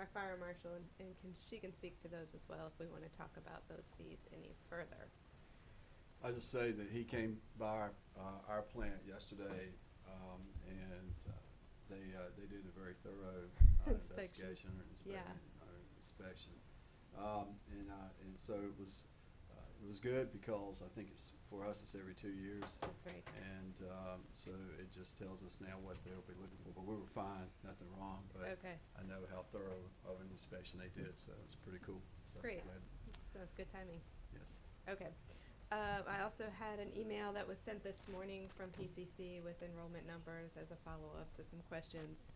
our fire marshal, and she can speak to those as well if we want to talk about those fees any further. I'll just say that he came by our plant yesterday, and they did a very thorough investigation or inspection. And so it was good because I think it's, for us, it's every 2 years. That's right. And so it just tells us now what they'll be looking for. But we were fine, nothing wrong. But Okay. I know how thorough of an inspection they did, so it's pretty cool. So Great. glad. That's good timing. Yes. Okay. I also had an email that was sent this morning from PCC with enrollment numbers as a follow-up to some questions.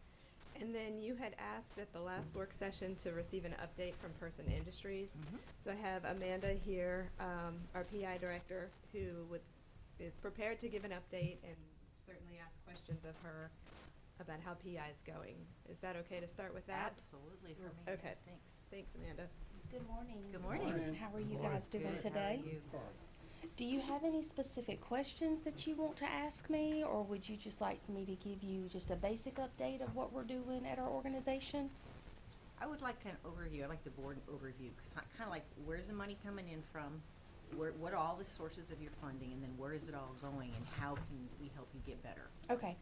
And then you had asked at the last work session to receive an update from Person Industries. Mhm. So I have Amanda here, our PI director, who is prepared to give an update and certainly ask questions of her about how PI is going. Is that okay to start with that? Absolutely for me. Okay. Thanks. Thanks, Amanda. Good morning. Good morning. How are you guys doing Good. today? How are you? Do you have any specific questions that you want to ask me, or would you just like me to give you just a basic update of what we're doing at our organization? I would like kind of overview. I like the board overview because kind of like where's the money coming in from, what are all the sources of your funding, and then where is it all going, and how can we help you get better? Okay,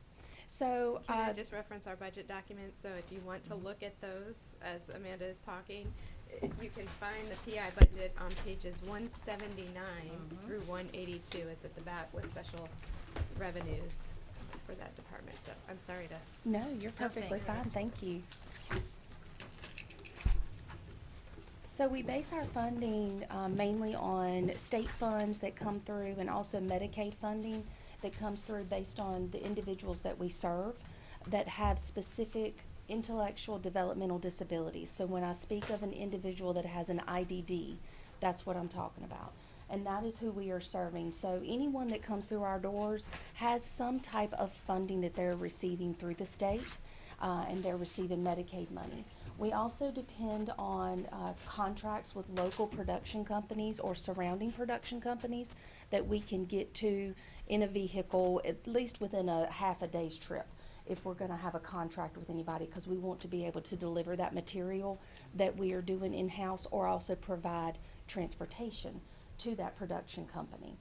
so Can I just reference our budget document? So if you want to look at those as Amanda is talking, you can find the PI budget on pages 179 through 182. It's at the back with special revenues for that department. So I'm sorry to. no, you're perfectly thanks. fine. Thank you. So we base our funding mainly on state funds that come through and also Medicaid funding that comes through based on the individuals that we serve that have specific intellectual developmental disabilities. So when I speak of an individual that has an IDD, that's what I'm talking about. And that is who we are serving. So anyone that comes through our doors has some type of funding that they're receiving through the state, and they're receiving Medicaid money. We also depend on contracts with local production companies or surrounding production companies that we can get to in a vehicle at least within a half a day's trip if we're going to have a contract with anybody, because we want to be able to deliver that material that we are doing in-house or also provide transportation to that production company.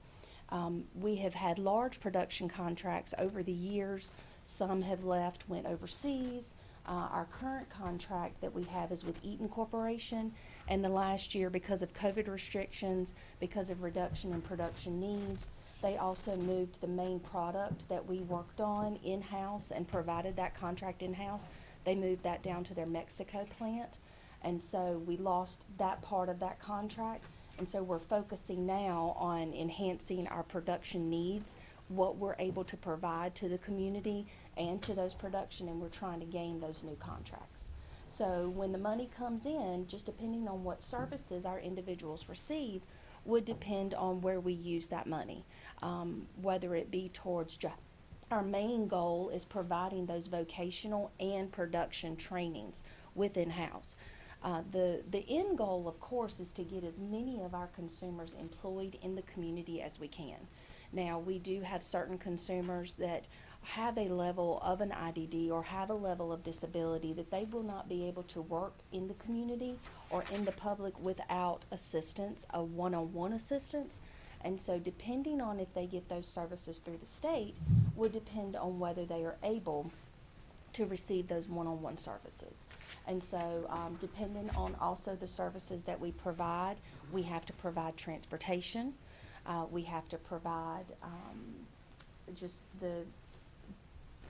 We have had large production contracts over the years. Some have left, went overseas. Our current contract that we have is with Eaton Corporation, and the last year, because of COVID restrictions, because of reduction in production needs, they also moved the main product that we worked on in-house and provided that contract in-house. They moved that down to their Mexico plant, and so we lost that part of that contract, and so we're focusing now on enhancing our production needs, what we're able to provide to the community and to those production, and we're trying to gain those new contracts. So when the money comes in, just depending on what services our individuals receive, would depend on where we use that money, whether it be towards our main goal is providing those vocational and production trainings within house. The end goal, of course, is to get as many of our consumers employed in the community as we can. Now, we do have certain consumers that have a level of an IDD or have a level of disability that they will not be able to work in the community or in the public without assistance, a one-on-one assistance. And so depending on if they get those services through the state would depend on whether they are able to receive those one-on-one services. And so depending on also the services that we provide, we have to provide transportation. We have to provide just the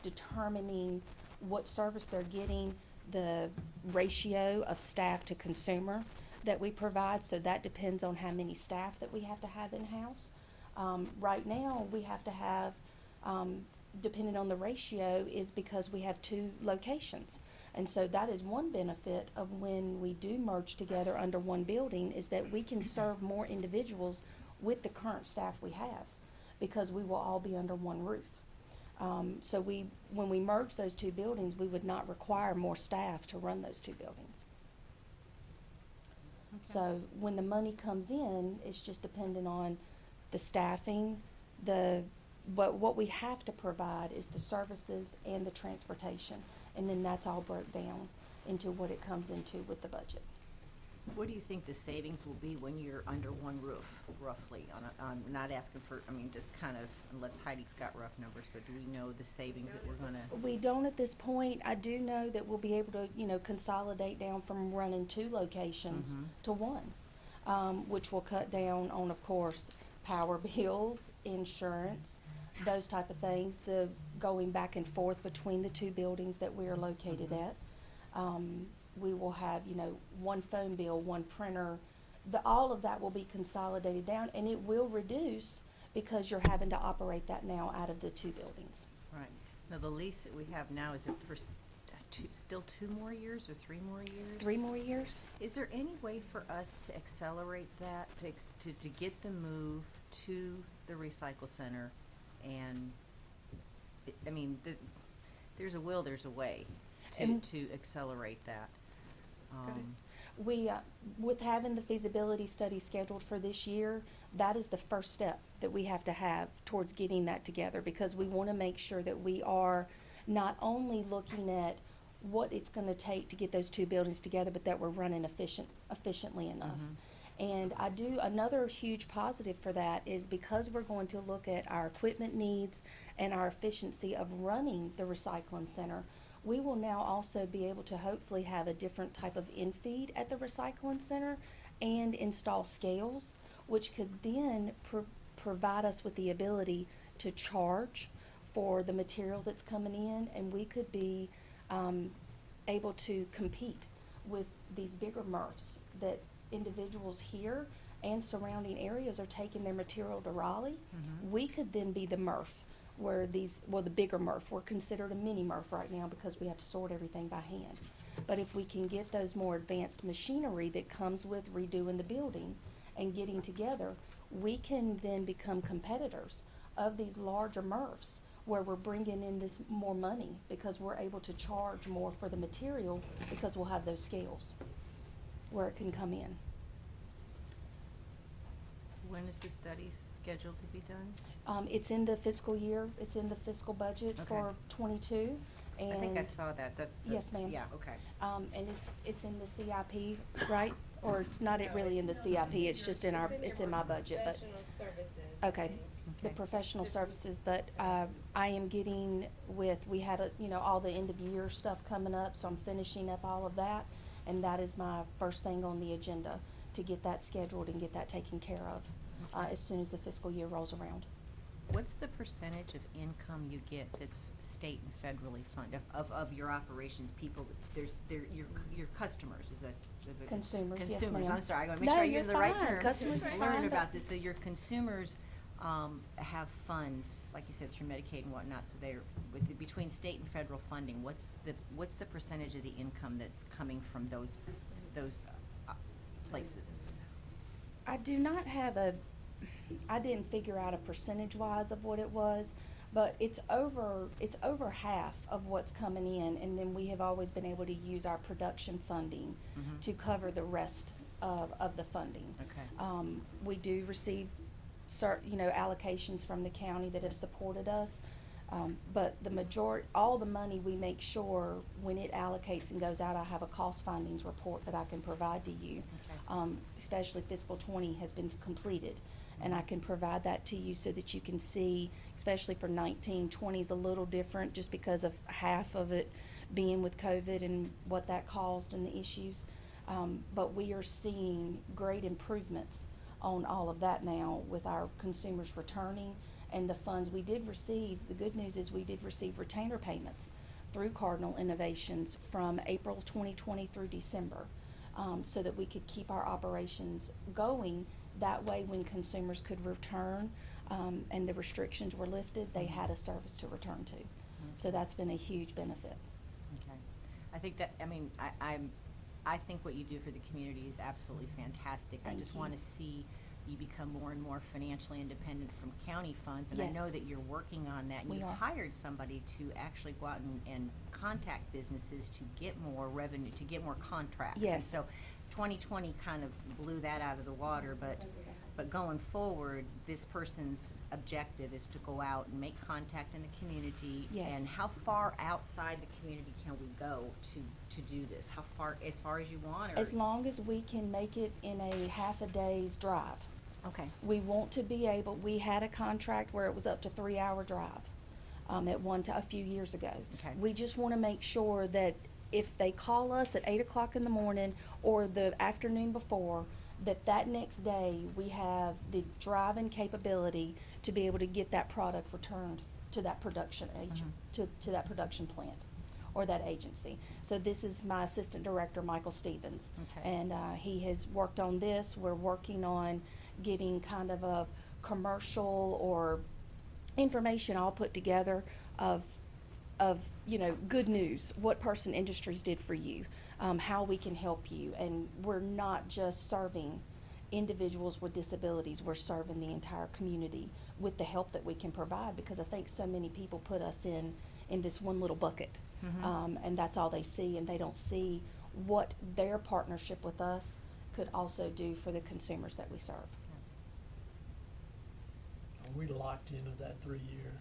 determining what service they're getting, the ratio of staff to consumer that we provide, so that depends on how many staff that we have to have in-house. Right now, we have to have, depending on the ratio, is because we have 2 locations. And so that is one benefit of when we do merge together under one building, is that we can serve more individuals with the current staff we have, because we will all be under one roof. So when we merge those 2 buildings, we would not require more staff to run those 2 buildings. Okay. So when the money comes in, it's just dependent on the staffing, but what we have to provide is the services and the transportation, and then that's all broke down. into what it comes into with the budget. What do you think the savings will be when you're under one roof, roughly, on not asking for, I mean, just kind of, unless Heidi's got rough numbers, but do we know the savings that we're gonna? We don't at this point. I do know that we'll be able to, consolidate down from running 2 locations to 1, which will cut down on, of course, power bills, insurance, those type of things, the going back and forth between the 2 buildings that we are located at. We will have, 1 phone bill, 1 printer. All of that will be consolidated down, and it will reduce because you're having to operate that now out of the 2 buildings. Right. Now, the lease that we have now, is it for still 2 more years or 3 more years? 3 more years? Is there any way for us to accelerate that, to get the move to the recycle center? And, I mean, there's a will, there's a way to accelerate that. We, with having the feasibility study scheduled for this year, that is the first step that we have to have towards getting that together, because we want to make sure that we are not only looking at what it's going to take to get those 2 buildings together, but that we're running efficiently enough. And another huge positive for that is because we're going to look at our equipment needs and our efficiency of running the recycling center, we will now also be able to hopefully have a different type of infeed at the recycling center and install scales, which could then provide us with the ability to charge for the material that's coming in, and we could be able to compete with these bigger MRFs that individuals here and surrounding areas are taking their material to Raleigh. We could then be the MRF where the bigger MRF, we're considered a mini MRF right now because we have to sort everything by hand. But if we can get those more advanced machinery that comes with redoing the building and getting together, we can then become competitors of these larger MRFs where we're bringing in this more money because we're able to charge more for the material because we'll have those scales where it can come in. When is the study scheduled to be done? It's in the fiscal year, it's in the fiscal budget Okay. for 22, and. I think I saw that, Yes, ma'am. Yeah, okay. And it's in the CIP, right? Or it's not really in the CIP, it's just in it's in my budget, but. Professional services. Okay, I think. the Okay. professional services, but, I am getting we had all the end of year stuff coming up, so I'm finishing up all of that. And that is my first thing on the agenda, to get that scheduled and get that taken care of, as soon as the fiscal year rolls around. What's the percentage of income you get that's state and federally funded, of your operations, people, your customers, is that? Consumers, yes, Consumers, ma'am. I'm sorry, I wanna make No, sure I you're use the right fine. term. Customers is Learn fine, about but- this, so your consumers, have funds, like you said, through Medicaid and whatnot, so they're, between state and federal funding, what's the percentage of the income that's coming from those places? I do not have I didn't figure out a percentage-wise of what it was, but it's over half of what's coming in, and then we have always been able to use our production funding to cover the rest of the funding. Okay. We do receive allocations from the county that have supported us, but all the money we make sure when it allocates and goes out, I have a cost findings report that I can provide to you. Okay. Especially fiscal 20 has been completed, and I can provide that to you so that you can see, especially for 19, 20 is a little different just because of half of it being with COVID and what that caused and the issues. But we are seeing great improvements on all of that now with our consumers returning and the funds we did receive. The good news is we did receive retainer payments through Cardinal Innovations from April 2020 through December, so that we could keep our operations going. That way, when consumers could return and the restrictions were lifted, they had a service to return to. So that's been a huge benefit. Okay. I think that, I think what you do for the community is absolutely fantastic. I Thank just you. want to see you become more and more financially independent from county funds, and I know Yes. that you're working on that. And We you are. hired somebody to actually go out and contact businesses to get more revenue, to get more contracts. And Yes. so 2020 kind of blew that out of the water, but But going forward, this person's objective is to go out and make contact in the community. Yes. And how far outside the community can we go to do this? How far, as far as you want, or? As long as we can make it in a half a day's drive. Okay. We want to be able, we had a contract where it was up to 3-hour drive, a few years ago. Okay. We just want to make sure that if they call us at 8 o'clock in the morning or the afternoon before, that next day we have the driving capability to be able to get that product returned to that production agent, to that production plant or that agency. So this is my assistant director, Michael Stevens. Okay. And he has worked on this. We're working on getting kind of a commercial or information all put together of good news, what Person Industries did for you, how we can help you. And we're not just serving individuals with disabilities, we're serving the entire community with the help that we can provide, because I think so many people put us in this one little bucket. And that's all they see, and they don't see what their partnership with us could also do for the consumers that we serve. Are we locked into that 3-year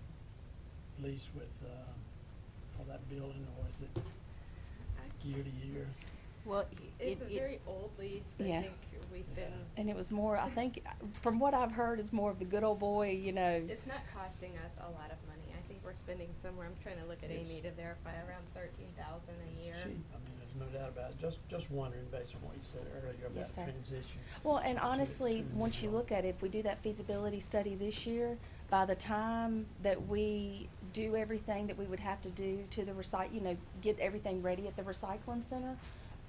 lease with, for that building, or is it year to year? Well, It's a very old lease. Yeah. I think we've been, And it was more, I think, from what I've heard, is more of the good old boy, it's not costing us a lot of money. I think we're spending somewhere, I'm trying to look at Amy to verify, around $13,000 a year. Cheap, I mean, there's no doubt about it. Just wondering, based on what you said earlier about Yes, sir. transition. Well, and to the honestly, once you individual. look at it, if we do that feasibility study this year, by the time that we do everything that we would have to do to the get everything ready at the recycling center,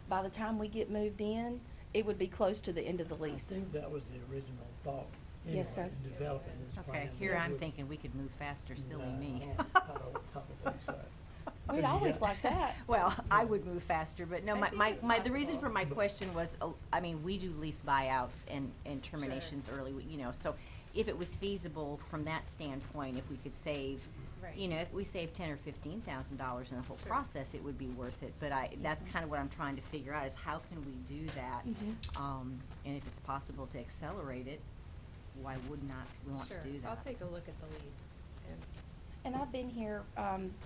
by the time we get moved in, it would be close to the end of the I lease. think that was the original thought. Yes, anyway, sir. in developing this plan. okay, here Yes. I'm thinking we could move faster, silly me. No, I don't think so. We'd always like that. Well, I would move faster, but no, I think it's the reason for my possible. question was, I mean, we do lease buyouts and terminations early, so if it was feasible from that standpoint, if we could save, Right. if we save $10,000 or $15,000 in the whole Sure. process, it would be worth it. But that's kind of what I'm trying to figure out, is how can we do that? And if it's possible to accelerate it, why would not we want Sure. to do that? I'll take a look at the lease. And I've been here,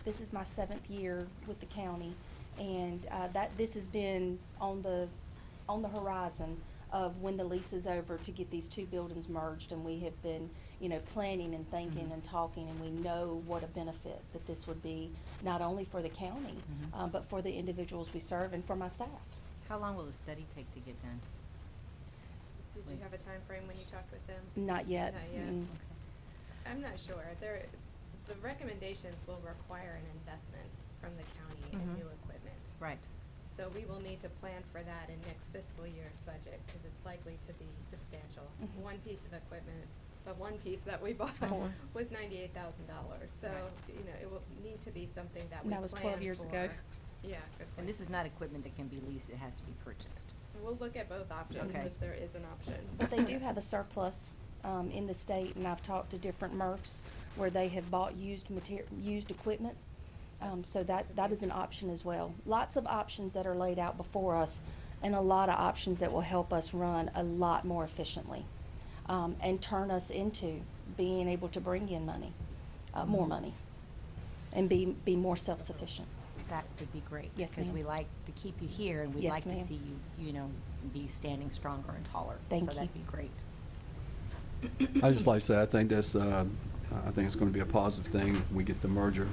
this is my 7th year with the county, and this has been on the horizon of when the lease is over to get these 2 buildings merged, and we have been, planning and thinking and talking, and we know what a benefit that this would be, not only for the county, but for the individuals we serve and for my staff. How long will the study take to get done? Did you have a time frame when you talked with them? Not yet. Not yet. Mm. I'm not sure. The recommendations will require an investment from the county in Mhm. new equipment. Right. So we will need to plan for that in next fiscal year's budget, because it's likely to be substantial. Mhm. One piece of equipment, the one piece that we bought Four. was $98,000. So, Right. it will need to be something that And we that was plan 12 years ago. for. Yeah, good point. And this is not equipment that can be leased, it has to be purchased. We'll look at both options Okay. if there is an option. But they do have a surplus in the state, and I've talked to different MRFs where they have bought used equipment. So that is an option as well. Lots of options that are laid out before us, and a lot of options that will help us run a lot more efficiently, and turn us into being able to bring in money, more money, and be more self-sufficient. That would be great. Yes, Because we ma'am. like to keep you here, and we'd Yes, like to ma'am. see you, be standing stronger and taller. Thank So you. that'd be great. I just like to say, I think it's going to be a positive thing. We get the merger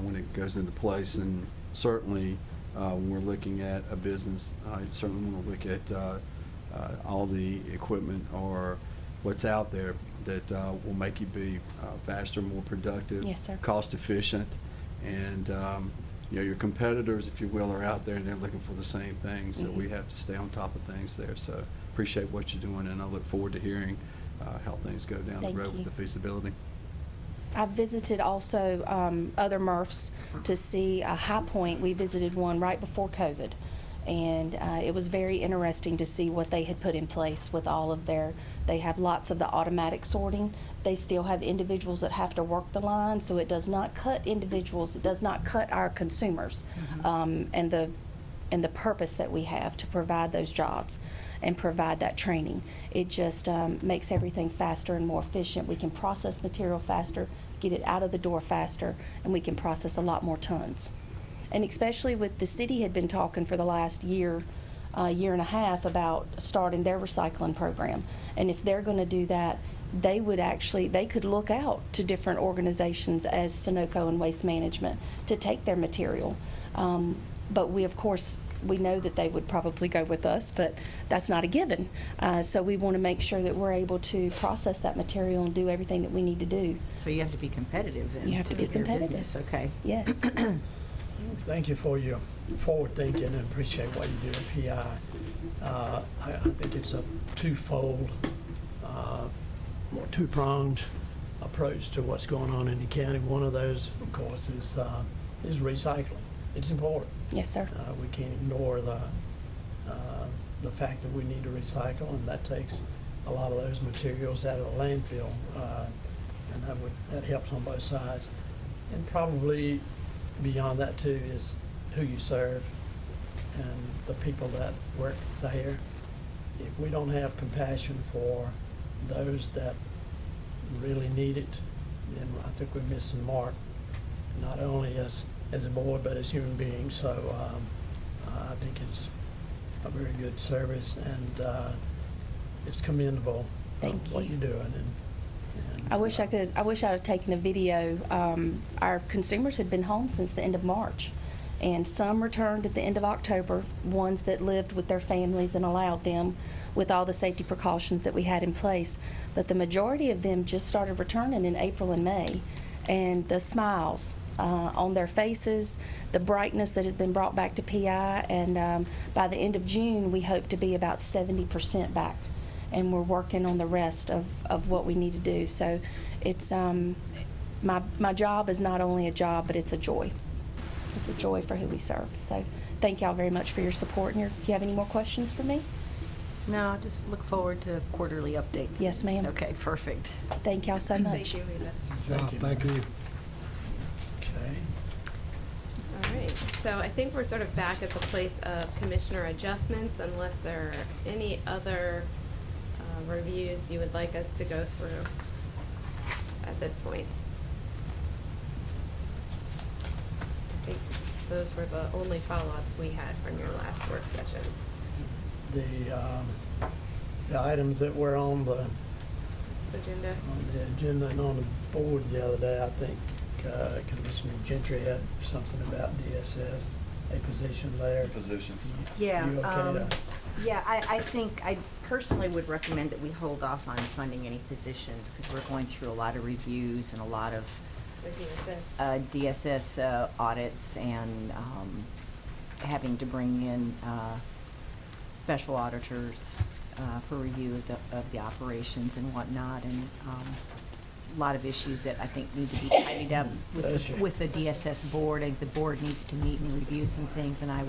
when it goes into place, and certainly when we're looking at a business, I certainly want to look at all the equipment or what's out there that will make you be faster, more productive, Yes, sir. cost efficient, and your competitors, if you will, are out there and they're looking for the same things. So we Mhm. have to stay on top of things there. So appreciate what you're doing, and I look forward to hearing how things go down the Thank road you. with the feasibility. I've visited also other MRFs to see High Point. We visited one right before COVID, and it was very interesting to see what they had put in place with all of they have lots of the automatic sorting. They still have individuals that have to work the line, so it does not cut individuals, it does not cut our consumers, and and the purpose that we have to provide those jobs and provide that training. It just makes everything faster and more efficient. We can process material faster, get it out of the door faster, and we can process a lot more tons. And especially with the city had been talking for the last year and a half about starting their recycling program. And if they're going to do that, they could look out to different organizations as Sunoco and Waste Management to take their material. But we, of course, we know that they would probably go with us, but that's not a given. So we want to make sure that we're able to process that material and do everything that we need to do. So you have to be competitive then. You have to be get their competitive. business, okay. Yes. Thank you for your forward thinking and appreciate what you do at PI. I think it's a twofold, more two-pronged approach to what's going on in the county. One of those, of course, is recycling. It's important. Yes, sir. We can't ignore the fact that we need to recycle, and that takes a lot of those materials out of the landfill, and that helps on both sides. And probably beyond that too is who you serve and the people that work there. If we don't have compassion for those that really need it, then I think we're missing the mark, not only as a board, but as human beings. So I think it's a very good service, and it's commendable. Thank what you. you're doing. And I wish I'd have taken a video. Our consumers had been home since the end of March, and some returned at the end of October, ones that lived with their families and allowed them with all the safety precautions that we had in place. But the majority of them just started returning in April and May, and the smiles on their faces, the brightness that has been brought back to PI, and by the end of June, we hope to be about 70% back. And we're working on the rest of what we need to do. So it's, my job is not only a job, but it's a joy. It's a joy for who we serve. So thank y'all very much for your support. And do you have any more questions for me? No, I just look forward to quarterly updates. Yes, ma'am. Okay, perfect. Thank y'all so much. Thank you, Rita. Thank you. Okay. All right, so I think we're sort of back at the place of commissioner adjustments, unless there are any other reviews you would like us to go through at this point. I think those were the only follow-ups we had from your last work session. The items that were on the Agenda? and on the board the other day, I think Commissioner Gentry had something about DSS, a position there. Positions. Yeah, You okay to- yeah, I think, I personally would recommend that we hold off on funding any positions, because we're going through a lot of reviews and a lot of The DSS? DSS audits, and having to bring in special auditors for review of the operations and whatnot, and a lot of issues that I think need to be tidied up with the DSS board. I think the board needs to meet and review some things, and I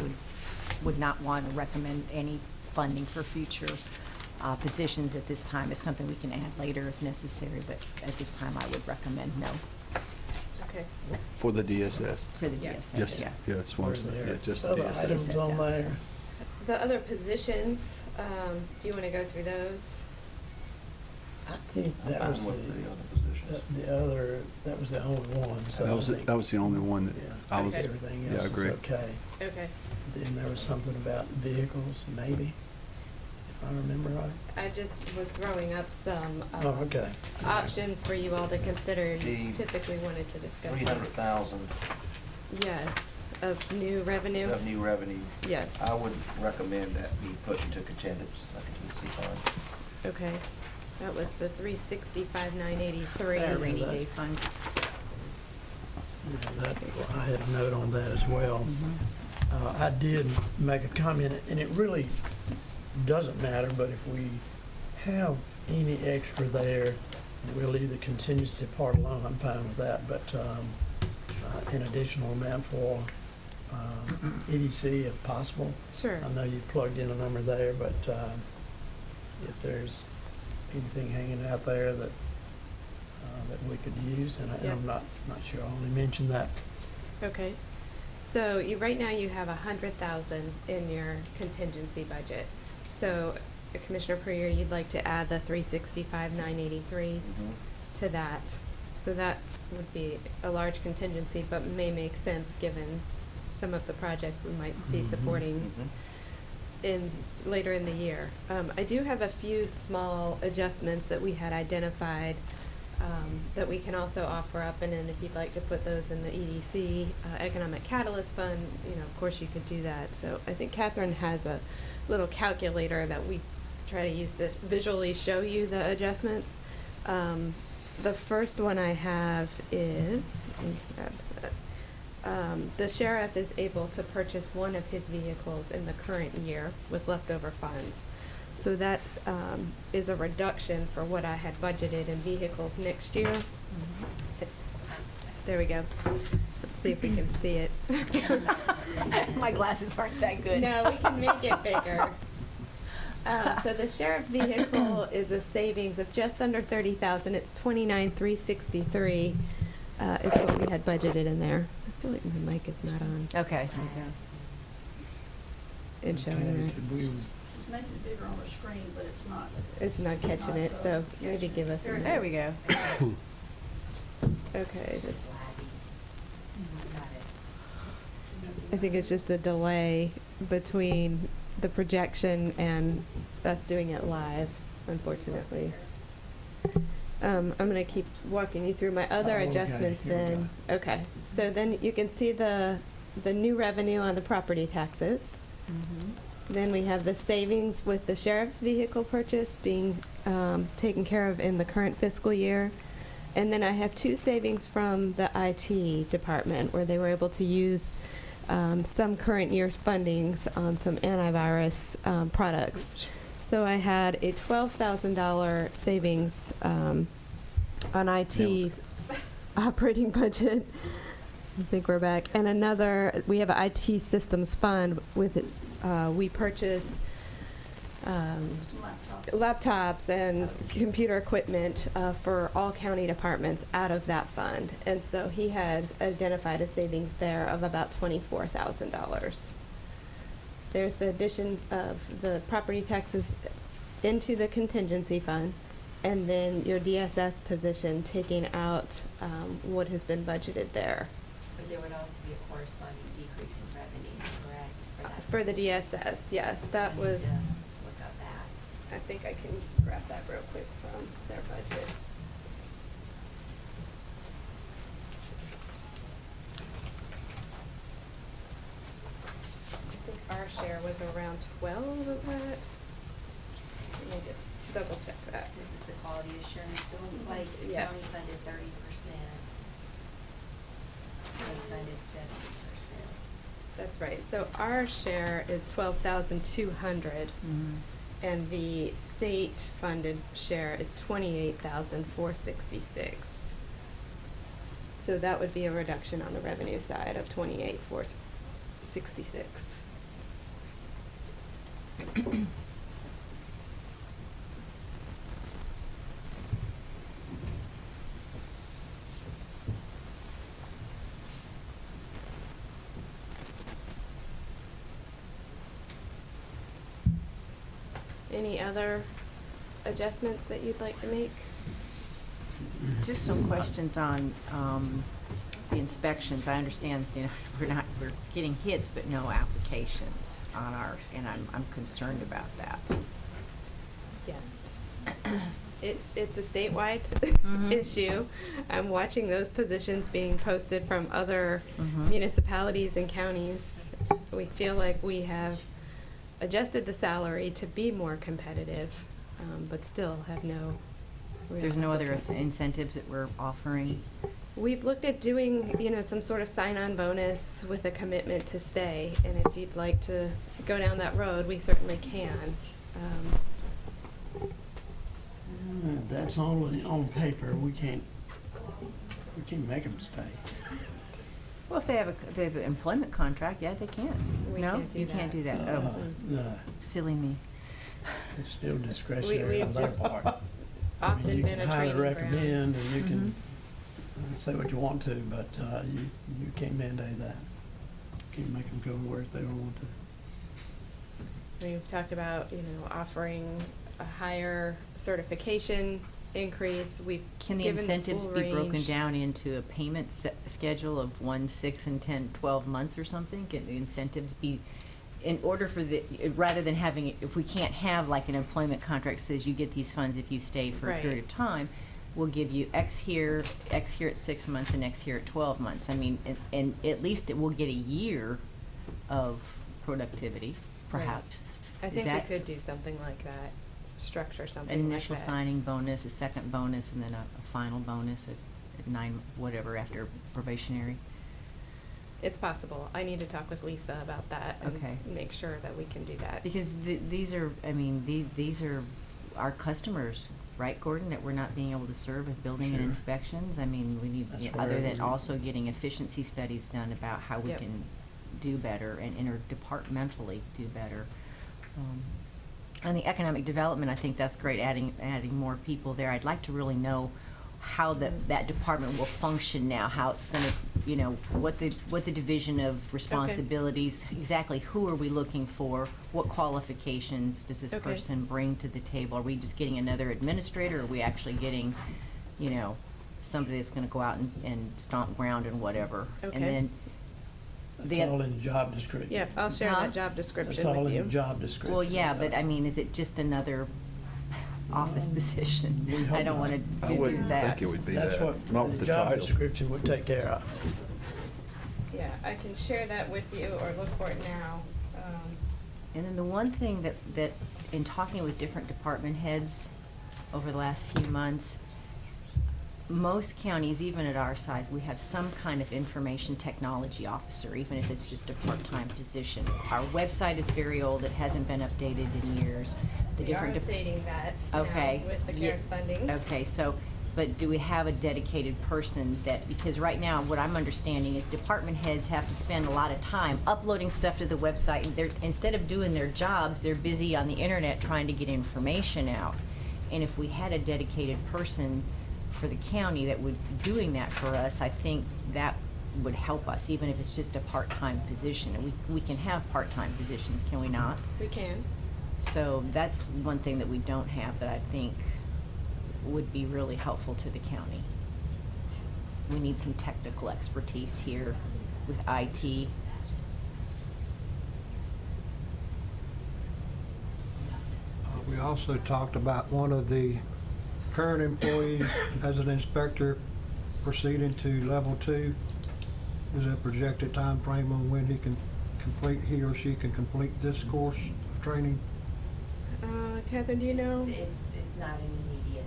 would not want to recommend any funding for future positions at this time. It's something we can add later if necessary, but at this time I would recommend no Okay. For the DSS. for the DSS, Yes, yeah. yeah, that's what I'm saying, yeah, just the Other DSS. items on DSS. there. The other positions, do you want to go through those? I think that was that was the only one, so I think. That was the only one that Yeah, I was, Okay. everything yeah, I else agree. is okay. Okay. Then there was something about vehicles, maybe, if I remember right. I just was throwing up some Oh, okay. options for you all to consider. You The typically wanted to discuss. 300,000 Yes, of new revenue. of new revenue. Yes. I would recommend that be put into contingency, like a contingency fund. Okay, that was the 365,983. For our rainy day fund. Yeah, that, I had a note on that as well. I did make a comment, and it really doesn't matter, but if we have any extra there, we'll leave the contingency part alone, I'm fine with that, but, an additional amount for, EDC if possible. Sure. I know you plugged in a number there, but, if there's anything hanging out there that we could use, and Yeah. I'm not sure I only mentioned that. Okay, So right now you have 100,000 in your contingency budget. So Commissioner Puryear, you'd like to add the 365,983 to that. So that would be a large contingency, but may make sense given some of the projects we might be supporting later in the year. I do have a few small adjustments that we had identified that we can also offer up, and then if you'd like to put those in the EDC, Economic Catalyst Fund, of course you could do that. So I think Catherine has a little calculator that we try to use to visually show you the adjustments. The first one I have is, let me grab that. The sheriff is able to purchase one of his vehicles in the current year with leftover funds. So that is a reduction for what I had budgeted in vehicles next year. There we go. Let's see if we can see it. My glasses aren't that good. No, we can make it bigger. So the sheriff vehicle is a savings of just under 30,000. It's 29,363 is what we had budgeted in there. I feel like my mic is not on. Okay, so It's showing Okay, that. could we- Make it bigger on the screen, but it's not. It's not catching it, so maybe give us a minute. there we go. Okay, just. I think it's just a delay between the projection and us doing it live, unfortunately. I'm going to keep walking you through my other Oh, okay. adjustments Here we then. Okay, so then you can see the new revenue on the property taxes. Then we have the savings with the sheriff's vehicle purchase being taken care of in the current fiscal year. And then I have two savings from the IT department where they were able to use some current year's fundings on some antivirus products. So I had a $12,000 savings on IT's operating budget. I think we're back. And we have an IT systems fund with its, we purchase laptops and computer equipment for all county departments out of that fund. And so he has identified a savings there of about $24,000. There's the addition of the property taxes into the contingency fund, and then your DSS position taking out what has been budgeted there. But there would also be a corresponding decrease in revenue, correct? For the position? DSS, yes, So that we was, need to look up that. I think I can grab that real quick from their budget. I think our share was around 12 of that. Let me just double check that. This is the quality assurance, so it looks like the Yeah. county funded 30%. State funded 70%. That's right. So our share is 12,200. And the state-funded share is 28,466. So that would be a reduction on the revenue side of 28,466. Any other adjustments that you'd like to make? Just some questions on the inspections. I understand, we're getting hits, but no applications on and I'm concerned about that. Yes. It's a statewide issue. I'm watching those positions being posted from other municipalities and counties. We feel like we have adjusted the salary to be more competitive, but still have no real There's no other applicants. incentives that we're offering? We've looked at doing, some sort of sign-on bonus with a commitment to stay, and if you'd like to go down that road, we certainly can. That's only on paper. We can't make them stay. Well, if they have an employment contract, yeah, they can. We No, can't do you can't that. do that. Oh, silly me. It's still discretionary on we've their just part. I mean, Often been a training You can highly ground. recommend, and you can say what you want to, but you can't mandate that. can't make them go to work if they don't want to. We've talked about, offering a higher certification increase. We've Can the given incentives full be broken range. down into a payment schedule of 1, 6, and 10, 12 months or something? Can the incentives be, in order for rather than having, if we can't have like an employment contract says you get these funds if you stay for a period Right. of time, we'll give you X here at 6 months, and X here at 12 months. I mean, and at least it will get a year of productivity, Right. perhaps. I Is think that we could do something like that, structure something an like initial that. signing bonus, a second bonus, and then a final bonus at 9, whatever, after probationary? It's possible. I need to talk with Lisa about that and Okay. make sure that we can do that. Because these are, I mean, these are our customers, right, Gordon, that we're not being able to serve with building and Sure. inspections? I mean, we need, That's other where than we- also getting efficiency studies done about how we Yep. can do better and interdepartmentally do better. And the economic development, I think that's great, adding more people there. I'd like to really know how that department will function now, how it's gonna, what the division of responsibilities, exactly who are we looking for, what qualifications does this Okay. person bring to the table? Are we just getting another administrator, or are we actually getting, somebody that's gonna go out and stomp ground and whatever? Okay. And then That's all in the job description. Yep, I'll share Huh? that job description That's all with in you. the job description. well, yeah, but I mean, is it just another office position? We hope I don't not. wanna I do wouldn't that. think it would be That's that, what not with the the job title. description would take care of. Yeah, I can share that with you or look for it now. And then the one thing that in talking with different department heads over the last few months, most counties, even at our size, we have some kind of information technology officer, even if it's just a part-time position. Our website is very old, it hasn't been updated in years. The We are different updating that now Okay. with the Ye- CARES funding. Okay, so, but do we have a dedicated person that, because right now, what I'm understanding is department heads have to spend a lot of time uploading stuff to the website, and instead of doing their jobs, they're busy on the internet trying to get information out. And if we had a dedicated person for the county that would be doing that for us, I think that would help us, even if it's just a part-time position. And we can have part-time positions, can we not? We can. So that's one thing that we don't have that I think would be really helpful to the county. We need some technical expertise here with IT. We also talked about one of the current employees as an inspector proceeding to level 2. Is there a projected time frame on when he or she can complete this course of training? Catherine, do you know? It's not an immediate,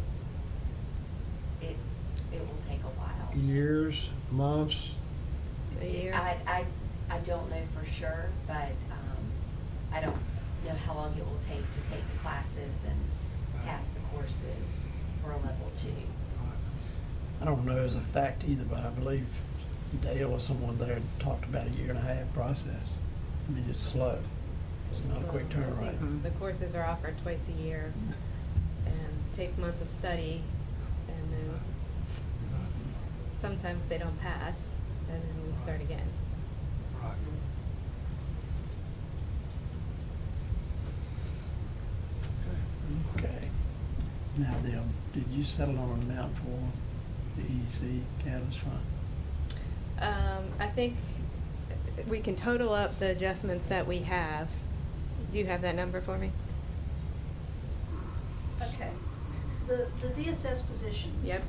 it will take a while. Years, months? A year? I don't know for sure, but, I don't know how long it will take to take the classes and pass the courses for a level 2. I don't know as a fact either, but I believe Dale or someone there talked about a 1.5-year process. I mean, it's slow. It's not a quick I turnaround. think the courses are offered twice a year and takes months of study, and then sometimes they don't pass, and then we start again. Right. Okay. Now, Dale, did you settle on an amount for the EEC catalyst fund? I think we can total up the adjustments that we have. Do you have that number for me? Okay. The DSS position. Yep,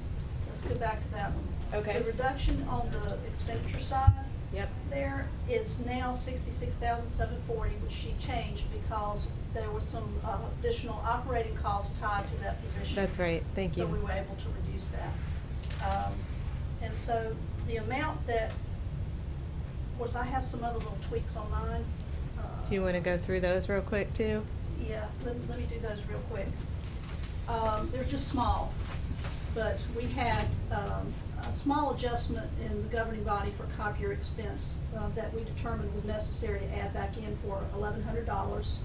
Let's go back to that one. Okay. The reduction on the expenditure side yep, there is now 66,740, which she changed because there was some additional operating costs tied to that position. that's right, thank you. So we were able to reduce that. And so the amount that, of course, I have some other little tweaks on mine. Do you want to go through those real quick, too? Yeah, let me do those real quick. They're just small, but we had a small adjustment in the governing body for copier expense that we determined was necessary to add back in for $1,100.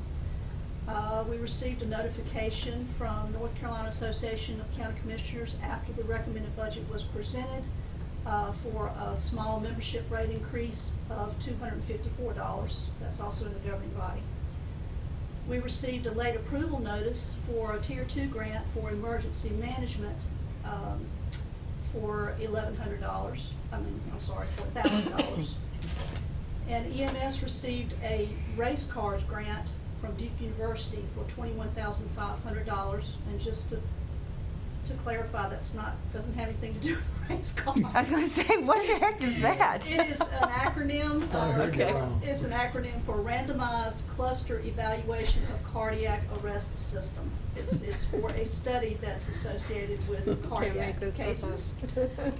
We received a notification from North Carolina Association of County Commissioners after the recommended budget was presented for a small membership rate increase of $254. That's also in the governing body. We received a late approval notice for a Tier 2 grant for emergency management for $1,100. For $1,000. And EMS received a race cars grant from Duke University for $21,500. And just to clarify, doesn't have anything to do with race cars. I was gonna say, what the heck is that? It is an acronym. I heard you Okay. wrong. It's an acronym for Randomized Cluster Evaluation of Cardiac Arrest System. It's for a study that's associated with Can't cardiac make this stuff cases.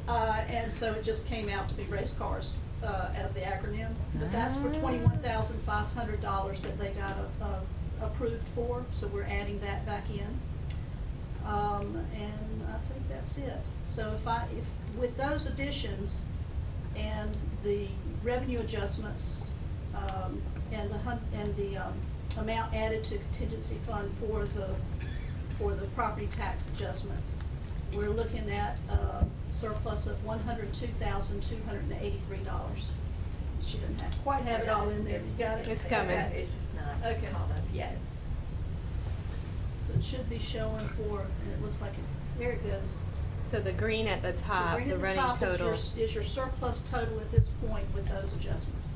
up. And so it just came out to be race cars as the acronym. But that's for Ah. $21,500 that they got approved for, so we're adding that back in. And I think that's it. So if with those additions and the revenue adjustments, and the amount added to contingency fund for the property tax adjustment, we're looking at a surplus of $102,283. She doesn't quite have it all in there. You got it? It's coming. Okay. It's just not Okay. caught up yet. So it should be showing and it looks like there it goes. So the green at the top, green the at running top is total. is your surplus total at this point with those adjustments.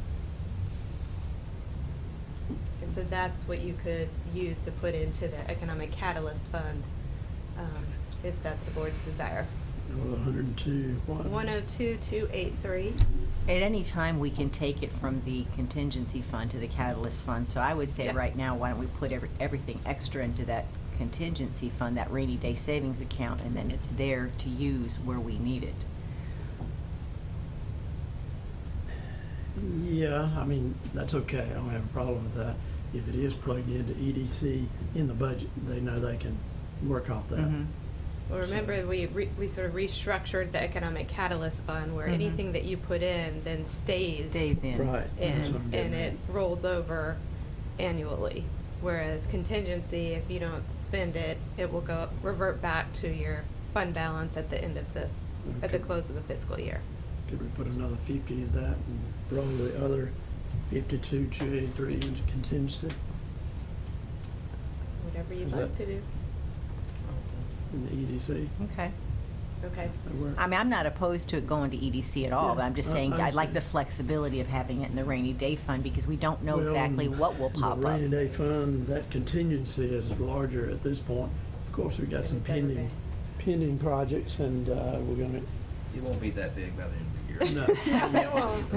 And so that's what you could use to put into the Economic Catalyst Fund, if that's the board's desire. 102, what? 102,283. At any time, we can take it from the contingency fund to the catalyst fund, so I would say Yeah. right now, why don't we put everything extra into that contingency fund, that rainy day savings account, and then it's there to use where we need it. Yeah, I mean, that's okay. I don't have a problem with that. If it is plugged into EDC in the budget, they know they can work off that. Mhm. Well, remember, we sort of restructured the Economic Catalyst Fund where Mhm. anything that you put in then stays In. Right. that's what I'm and getting it at. rolls over annually. Whereas contingency, if you don't spend it, it will revert back to your fund balance at the end of at the Okay. close of the fiscal year. Could we put another 50 in that and roll the other 52,283 into contingency Whatever you'd Is like that- to do. in the EDC? Okay. Okay. That work? I mean, I'm not opposed to it going to EDC at all, Yeah, but I'm just I saying, I'd like the understand. flexibility of having it in the rainy day fund, because we don't know Well, exactly what will pop The up. rainy day fund, that contingency is larger at this point. Of course, we've got some It's ever pending projects, and we're gonna, It won't be that big by the end of the year. no. It won't.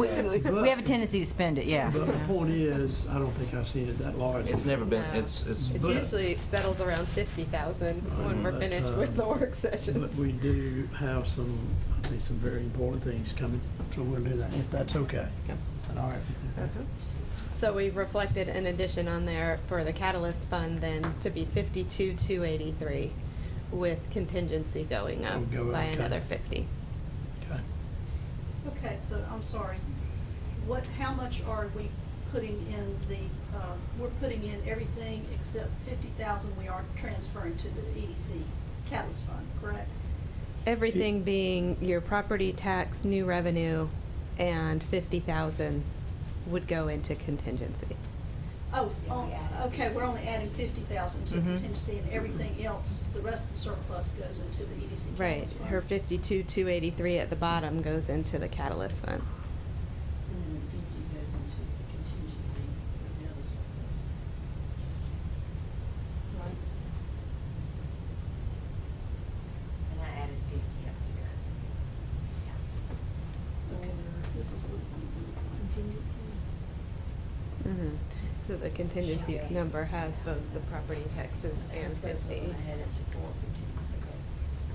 We have a tendency to spend it, yeah. But the point is, I don't think I've seen it that large. It's never been, No. it's. It But- usually settles around 50,000 when we're But, finished with the work sessions. But we do have some, I think, some very important things coming, so we'll do that, if that's okay. Okay. Is that all right? Uh-huh. So we reflected an addition on there for the Catalyst Fund then to be 52,283 with contingency going up Will go up, by okay. another 50. Okay. Okay, so I'm sorry. How much are we putting in we're putting in everything except 50,000 we are transferring to the EDC Catalyst Fund, correct? Everything being your property tax, new revenue, and 50,000 would go into contingency. Oh, Yeah, we added okay, we're only adding 50,000 to Mhm. contingency and everything else, the rest of the surplus goes into the EDC Right, Catalyst Fund. her 52,283 at the bottom goes into the Catalyst Fund. And then 50 goes into contingency with the other surplus. And I added 50 up here. Yeah. Okay, this is what Contingency. Mhm. So the contingency Yeah. number has both the property taxes and 50. I had it to 450.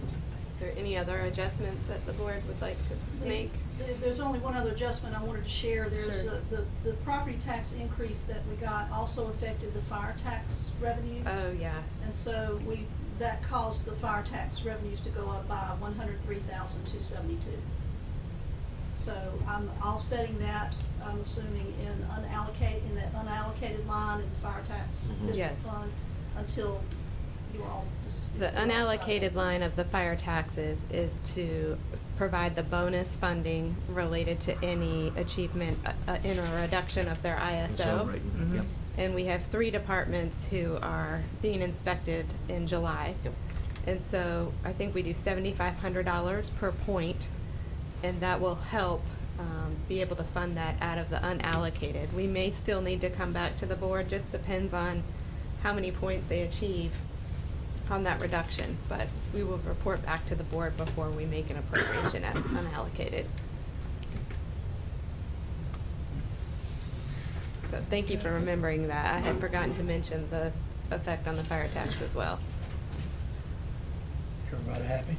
Are there any other adjustments that the board would like to make? There's only one other adjustment I wanted to share. There's Sure. the property tax increase that we got also affected the fire tax revenues. Oh, yeah. And so that caused the fire tax revenues to go up by 103,272. So I'm offsetting that, I'm assuming in that unallocated line in the fire tax Mhm. district Yes. fund until you all just. The unallocated line of the fire taxes is to provide the bonus funding related to any achievement in a reduction of their ISO. Accelerating, yep. And we have 3 departments who are being inspected in July. Yep. And so I think we do $7,500 per point, and that will help be able to fund that out of the unallocated. We may still need to come back to the board, just depends on how many points they achieve on that reduction, but we will report back to the board before we make an appropriation at unallocated. So thank you for remembering that. I had forgotten to mention the effect on the fire tax as well. Everybody happy?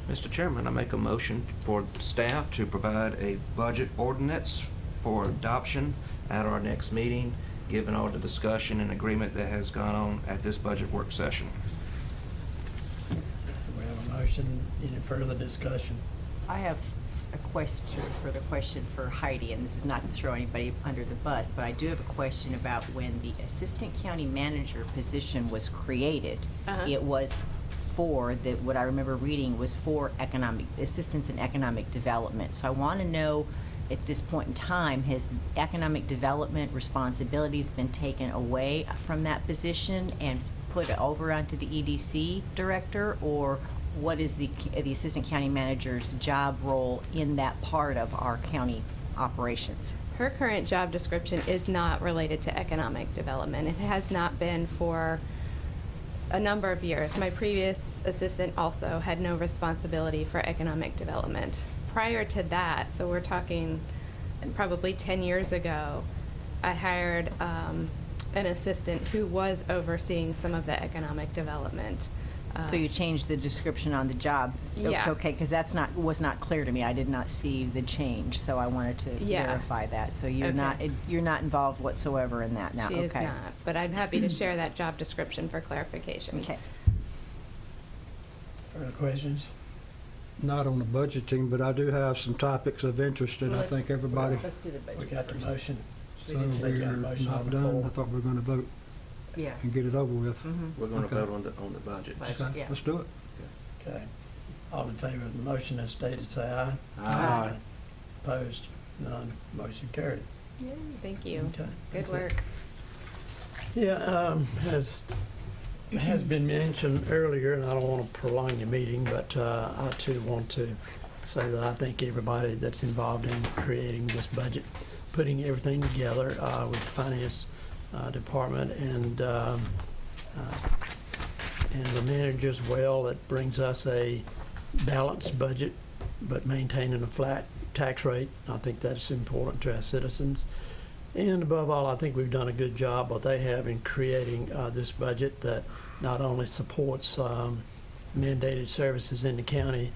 Mr. Chairman, I make a motion for staff to provide a budget ordinance for adoption at our next meeting, given all the discussion and agreement that has gone on at this budget work session. We have a motion. Any further discussion? I have a further question for Heidi, and this is not to throw anybody under the bus, but I do have a question about when the assistant county manager position was created. Uh-huh. It was for, what I remember reading was for economic, assistance in economic development. So I want to know, at this point in time, has economic development responsibilities been taken away from that position and put over onto the EDC director, or what is the assistant county manager's job role in that part of our county operations? Her current job description is not related to economic development. It has not been for a number of years. My previous assistant also had no responsibility for economic development. Prior to that, so we're talking probably 10 years ago, I hired an assistant who was overseeing some of the economic development. So you changed the description on the job? Yeah. It's okay, because was not clear to me. I did not see the change, so I wanted to Yeah. verify that. So you're Okay. you're not involved whatsoever in that now? She Okay. is not, but I'm happy to share that job description for clarification. Okay. Further questions? Not on the budgeting, but I do have some topics of interest that I think everybody, Let's do the budget. We got the first. motion. so We didn't take we're any motion on not the done. floor. I thought we were going to vote Yeah. and get it over with. Mhm. We're gonna Okay. vote on the budget. Budget. Okay, yeah. let's do it. Okay. All in favor of the motion as stated, say aye. Aye. Opposed? None. Motion carried. Yay, thank you. Okay, Good that's it. work. Yeah, as has been mentioned earlier, and I don't want to prolong the meeting, but I too want to say that I think everybody that's involved in creating this budget, putting everything together with the finance department and the manager as well, it brings us a balanced budget, but maintaining a flat tax rate. I think that's important to our citizens. And above all, I think we've done a good job, what they have in creating this budget that not only supports mandated services in the county,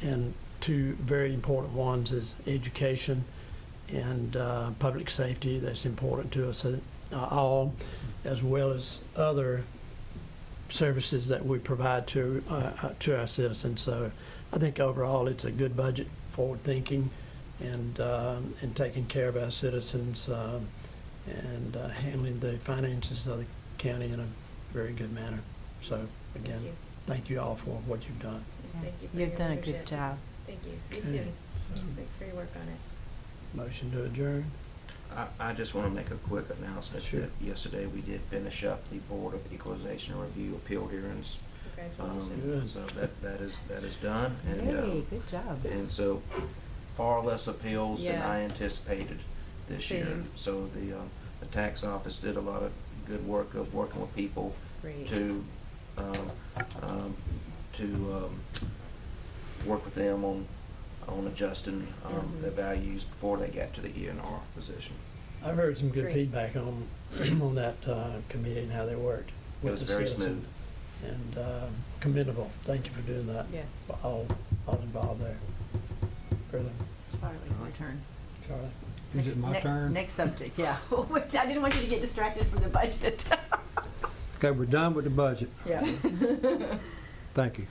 and 2 very important ones is education and public safety. That's important to us all, as well as other services that we provide to our citizens. So I think overall it's a good budget, forward thinking, and taking care of our citizens and handling the finances of the county in a very good manner. So again, you. thank you all for what you've done. Thank you for You've your done a leadership. good job. Thank you. You Okay. too. Thanks for your work on it. Motion to adjourn. I just want to make a quick announcement Sure. that yesterday we did finish up the Board of Equalization and Review appeal hearings. Congratulations. Good. So that is done. And, Yay, good job. And so far less appeals than Yeah. I anticipated this year. Same. So the tax office did a lot of good work of working with people Great. to work with them on adjusting their values before they got to the ENR position. I've heard some good Great. feedback on on that committee and how they worked It with was the very citizens. And commendable. Thank you for doing that. Yes. For all involved there. Further, Charlie, your turn. Charlie? Is it my turn? Next subject, yeah. I didn't want you to get distracted from the budget. Okay, we're done with the budget. Yeah. Thank you.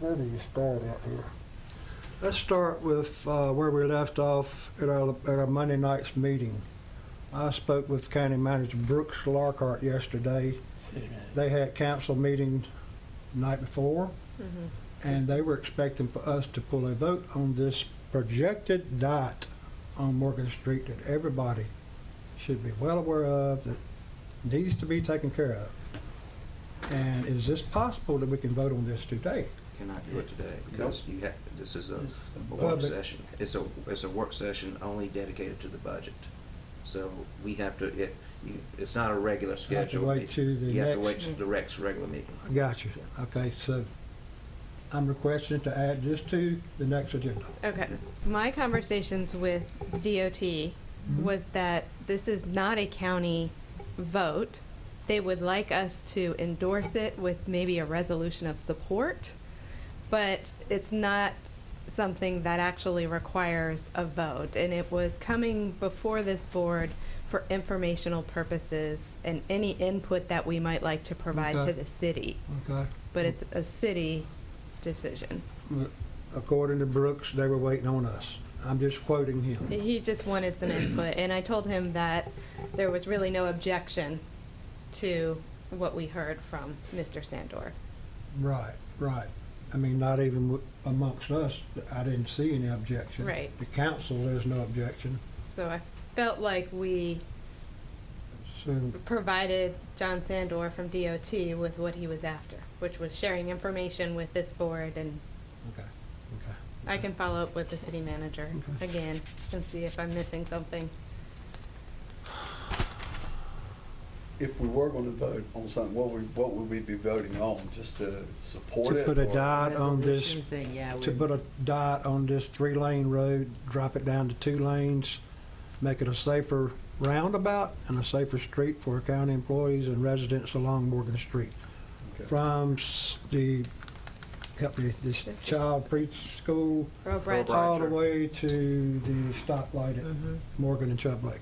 Where do you start at here? Let's start with where we left off at our Monday night's meeting. I spoke with County Manager Brooks Larkart yesterday. City manager. They had council meeting night before, and they were expecting for us to pull a vote on this projected dot on Morgan Street that everybody should be well aware of, that needs to be taken care of. And is this possible that we can vote on this today? Cannot do it today because you have, this is a work Public. session. It's a work session only dedicated to the budget. So we have to, it's not a regular have to schedule. wait to the You have to next- wait to the next regular meeting. I got you. Okay, so I'm requesting to add this to the next agenda. Okay. My conversations with DOT was that this is not a county vote. They would like us to endorse it with maybe a resolution of support, but it's not something that actually requires a vote. And it was coming before this board for informational purposes and any input that we might like to provide Okay. to the city. Okay? But it's a city decision. According to Brooks, they were waiting on us. I'm just quoting him. He just wanted some input, and I told him that there was really no objection to what we heard from Mr. Sandor. Right, right. I mean, not even amongst us, I didn't see any objection. Right. The council, there's no objection. So I felt like we So, provided John Sandor from DOT with what he was after, which was sharing information with this board, and okay, okay. I can follow up with the city manager Okay. again and see if I'm missing something. If we were gonna vote on something, what would we be voting on? Just to support it? To put a or- dot on this, Resolution saying, yeah, to we- put a dot on this 3-lane road, drop it down to 2 lanes, make it a safer roundabout and a safer street for county employees and residents along Morgan Street. Okay. From the, help me, this This is- child preschool, Earl Bradshaw. all the way to the stoplight at Mhm. Morgan and Chubb Lake.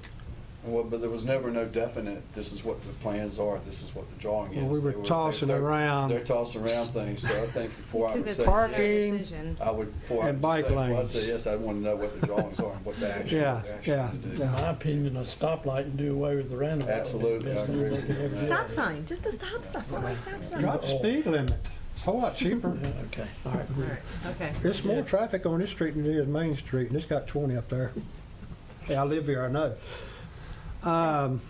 Well, but there was never no definite, this is what the plans are, this is what the drawing is. Well, we were They tossing they're- around. They're tossing around things, so I think before I would Because say. it's their Parking. decision. I would, before I And would bike say, before I lanes. say yes, I want to know what the drawings are and what they actually, Yeah, what they actually yeah, need to do. yeah. In my opinion, a stoplight and do away with the roundabout. would be the Absolutely, I best thing agree they with could you on ever that. do. Stop sign, just a stop sign, follow a stop sign. Drop the speed limit. It's a lot cheaper. Yeah, okay, all right. All right, okay. There's more traffic on this street than there is Main Street, and it's got 20 up there. Hey, I live here, I know. I'm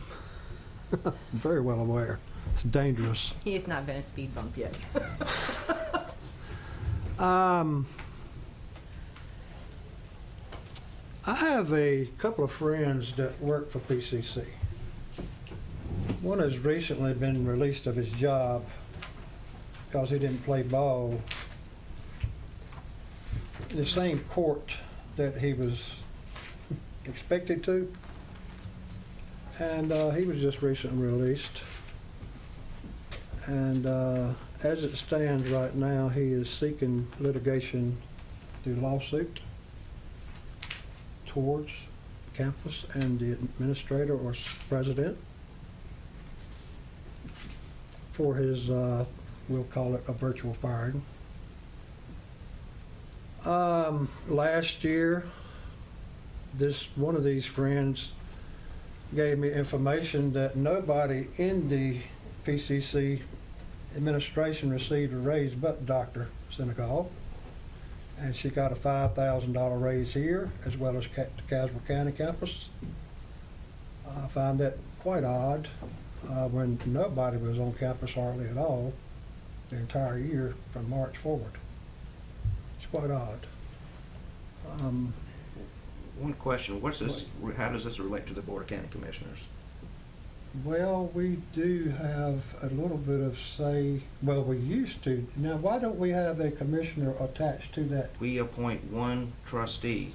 very well aware. It's dangerous. He has not been a speed bump yet. I have a couple of friends that work for PCC. One has recently been released of his job because he didn't play ball in the same court that he was expected to. And he was just recently released. And as it stands right now, he is seeking litigation through lawsuit towards campus and the administrator or president for his, we'll call it a virtual firing. Last year, one of these friends gave me information that nobody in the PCC administration received a raise but Dr. Senegal. And she got a $5,000 raise here as well as the Caswell County campus. I find that quite odd when nobody was on campus hardly at all the entire year from March forward. It's quite odd. One question, how does this relate to the Board of County Commissioners? Well, we do have a little bit of say, well, we used to. Now, why don't we have a commissioner attached to that? We appoint one trustee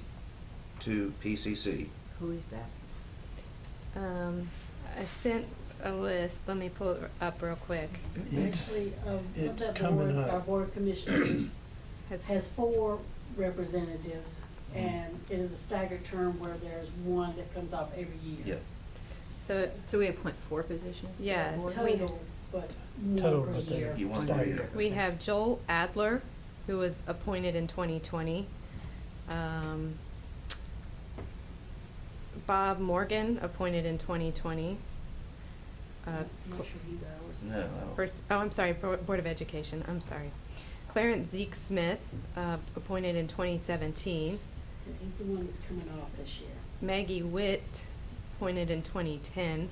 to PCC. Who is that? I sent a list, let me pull it up real quick. Actually, it's that coming board, up. our board of commissioners Has has 4 representatives, and it is a staggered term where there's one that comes off every year. Yeah. So, So we appoint 4 positions? to Yeah, that board? Total, but Total, one per but they- year. You want Staggered. to hear. we have Joel Adler, who was appointed in 2020. Bob Morgan, appointed in 2020. I'm not sure he's ours. No, I don't. First, oh, I'm sorry, Board of Education, I'm sorry. Clarence Zeke Smith, appointed in 2017. And he's the one that's coming off this year. Maggie Witt, appointed in 2010.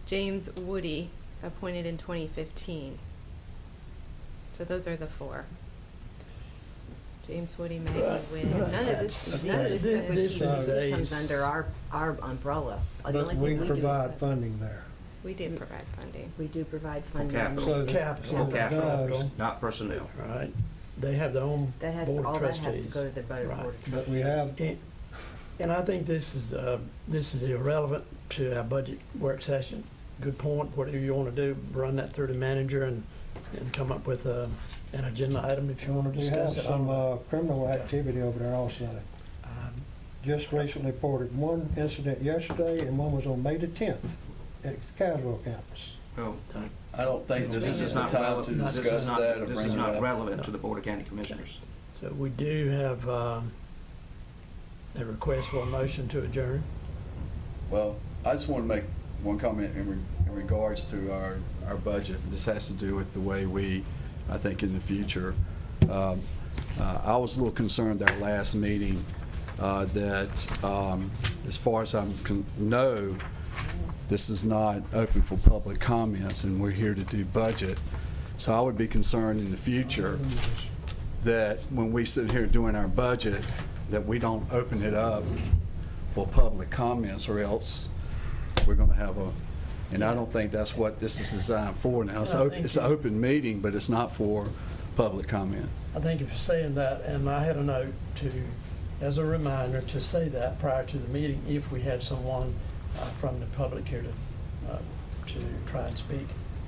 James Woody, appointed in 2015. So those are the four. James Woody, Maggie Witt. None of this, That's- none of this this stuff is comes a- under our umbrella. The But only we thing do is provide that funding there. We did provide funding. We do provide funding. capital. So the- Capital. so it Capital, does, not personnel. Right, they have their own That has, board of all that has to trustees. go to the Board Right. of But Trustees. we have, And I think this is irrelevant to our budget work session. Good point, whatever you want to do, run that through the manager and come up with an agenda item if you want to we have discuss it. some criminal activity over there also. Just recently reported one incident yesterday, and one was on May the 10th at the Caswell campus. Oh, I don't think this is the not time to relevant. This is discuss not- that or This bring is it not up. relevant to the Board of County Commissioners. So we do have a request for a motion to adjourn. Well, I just want to make one comment in regards to our budget. This has to do with the way we, I think in the future, I was a little concerned at our last meeting that as far as I know, this is not open for public comments, and we're here to do budget. So I would be concerned in the future that when we sit here doing our budget, that we don't open it up for public comments, or else we're going to have and I don't think that's what this is designed for now. It's an open meeting, but it's not for public comment. I think if you're saying that, and I had a note as a reminder, to say that prior to the meeting, if we had someone from the public here to try and speak.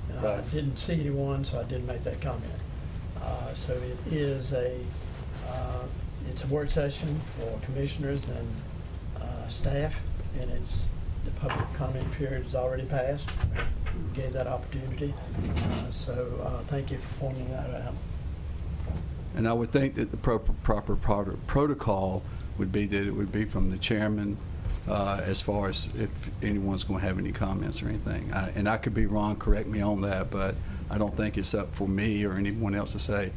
And I Right. didn't see anyone, so I didn't make that comment. So it is it's a work session for commissioners and staff, and the public comment period is already passed. We gave that opportunity. So thank you for pointing that out. And I would think that the proper protocol would be that it would be from the chairman as far as if anyone's going to have any comments or anything. And I could be wrong, correct me on that, but I don't think it's up for me or anyone else to say,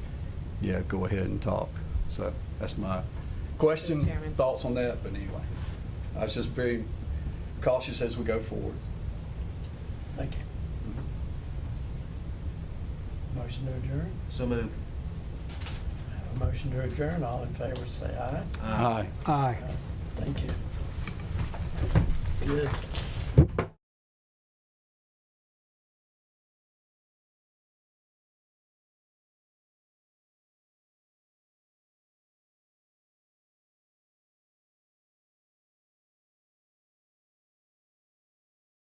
yeah, go ahead and talk. So that's my question, Chairman. thoughts on that, but anyway. I was just very cautious as we go forward. Thank you. Motion to adjourn? So moved. Have a motion to adjourn. All in favor, say aye. Aye. aye. Thank you. Good.